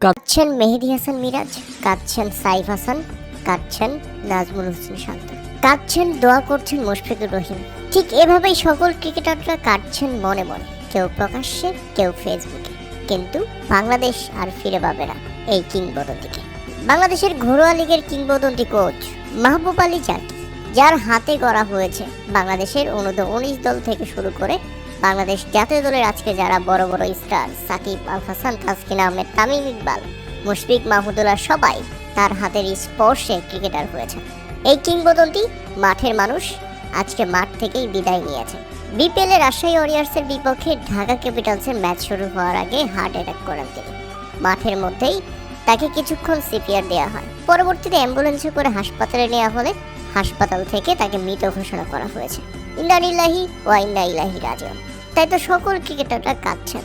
কাঁদছেন মেহেদী হাসান মিরাজ, কাঁদছেন সাইফ হাসান, কাঁদছেন নাজমুল হোসেন শান্ত, কাঁদছেন দোয়া করছেন মুশফিকুর রহিম। ঠিক এভাবেই সকল ক্রিকেটাররা কাঁদছেন মনে মনে, কেউ প্রকাশ্যে, কেউ ফেসবুকে। কিন্তু বাংলাদেশ আর ফিরে পাবে না এই কিংবদন্তিকে। বাংলাদেশের ঘরোয়া লীগের কিংবদন্তি কোচ মাহবুব আলী জাকি, যার হাতে গড়া হয়েছে বাংলাদেশের অনূর্ধ্ব-19 দল থেকে শুরু করে বাংলাদেশ জাতীয় দলের আজকে যারা বড় বড় স্টার সাকিব আল হাসান, তাসকিন আহমেদ, তামিম ইকবাল, মুশফিক মাহমুদুল্লাহ সবাই তার হাতের স্পর্শে ক্রিকেটার হয়েছে। এই কিংবদন্তি মাঠের মানুষ আজকে মাঠ থেকেই বিদায় নিয়েছে। বিপিএলে রাজশাহী ওয়ারিয়র্সের বিপক্ষে ঢাকা ক্যাপিটালসের ম্যাচ শুরু হওয়ার আগে হার্ট অ্যাটাক করেন তিনি। মাঠের মধ্যেই তাকে কিছুক্ষণ সিপিআর দেওয়া হয়। পরবর্তীতে অ্যাম্বুলেন্সে করে হাসপাতালে নেওয়া হলে হাসপাতাল থেকে তাকে মৃত ঘোষণা করা হয়েছে। ইন্না লিল্লাহি ওয়া ইন্না ইলাইহি রাজিউন। তাই তো সকল ক্রিকেটাররা কাঁদছেন,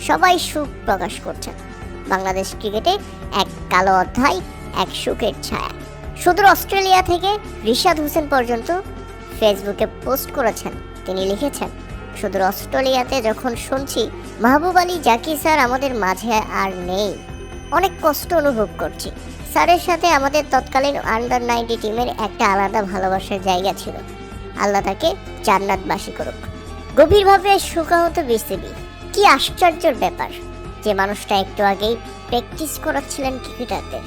সবাই সুখ প্রকাশ করছেন। বাংলাদেশ ক্রিকেটে এক কালো অধ্যায়, এক সুখের ছায়া। সুদূর অস্ট্রেলিয়া থেকে রিশাদ হোসেন পর্যন্ত ফেসবুকে পোস্ট করেছেন। তিনি লিখেছেন, সুদূর অস্ট্রেলিয়াতে যখন শুনছি মাহবুব আলী জাকি স্যার আমাদের মাঝে আর নেই, অনেক কষ্ট অনুভব করছি। স্যারের সাথে আমাদের তৎকালীন আন্ডার-19 টিমের একটা আলাদা ভালোবাসার জায়গা ছিল। আল্লাহ তাকে জান্নাতবাসী করুক। গভীরভাবে শোকাহত বিসিবি। কি আশ্চর্যের ব্যাপার, যে মানুষটা একটু আগেই প্র্যাকটিস করাচ্ছিলেন ক্রিকেটারদের,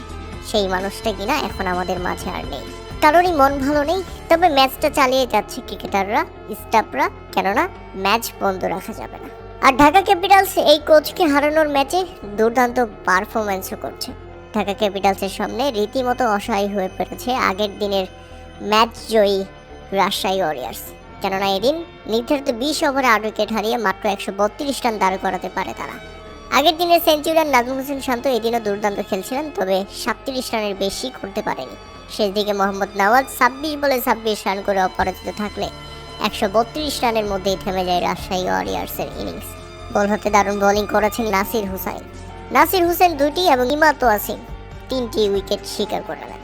সেই মানুষটা কিনা এখন আমাদের মাঝে আর নেই। কারোরই মন ভালো নেই, তবে ম্যাচটা চালিয়ে যাচ্ছে ক্রিকেটাররা, স্টাফরা, কেননা ম্যাচ বন্ধ রাখা যাবে না। আর ঢাকা ক্যাপিটালস এই কোচকে হারানোর ম্যাচে দুর্দান্ত পারফরম্যান্সও করছে। ঢাকা ক্যাপিটালসের সামনে রীতিমতো অসহায় হয়ে পড়েছে আগের দিনের ম্যাচ জয়ী রাজশাহী ওয়ারিয়র্স। কেননা এদিন নির্ধারিত 20 ওভারে 8 উইকেট হারিয়ে মাত্র 132 রান দাঁড় করাতে পারে তারা। আগের দিনের সেঞ্চুরিয়ান নাজমুল হোসেন শান্ত এদিনও দুর্দান্ত খেলছিলেন, তবে 37 রানের বেশি করতে পারেনি। শেষ দিকে মোহাম্মদ নওয়াজ 26 বলে 26 রান করে অপরাজিত থাকলে 132 রানের মধ্যেই থেমে যায় রাজশাহী ওয়ারিয়র্সের ইনিংস। বল হাতে দারুণ বোলিং করেছেন নাসির হুসাইন 2টি এবং ইমাদ ওয়াসিম 3টি উইকেট শিকার করে নেন।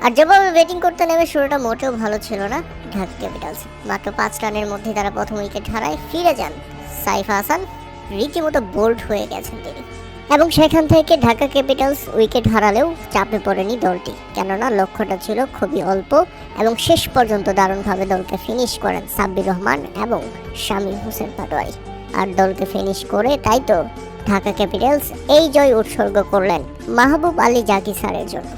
আর যেভাবে ব্যাটিং করতে নেমে শুরুটা মোটেও ভালো ছিল না ঢাকা ক্যাপিটালস। মাত্র 5 রানের মধ্যে তারা প্রথম উইকেট হারায়। ফিরে যান সাইফ হাসান, রীতিমতো বোল্ড হয়ে গেছেন তিনি, এবং সেখান থেকে ঢাকা ক্যাপিটালস উইকেট হারালেও চাপে পড়েনি দলটি, কেননা লক্ষ্যটা ছিল খুবই অল্প এবং শেষ পর্যন্ত দারুণভাবে দলকে ফিনিশ করেন সাব্বির রহমান এবং শামীম হোসেন পাটোয়ারি। আর দলকে ফিনিশ করে তাই তো ঢাকা ক্যাপিটালস এই জয় উৎসর্গ করলেন মাহবুব আলী জাকি স্যারের জন্য।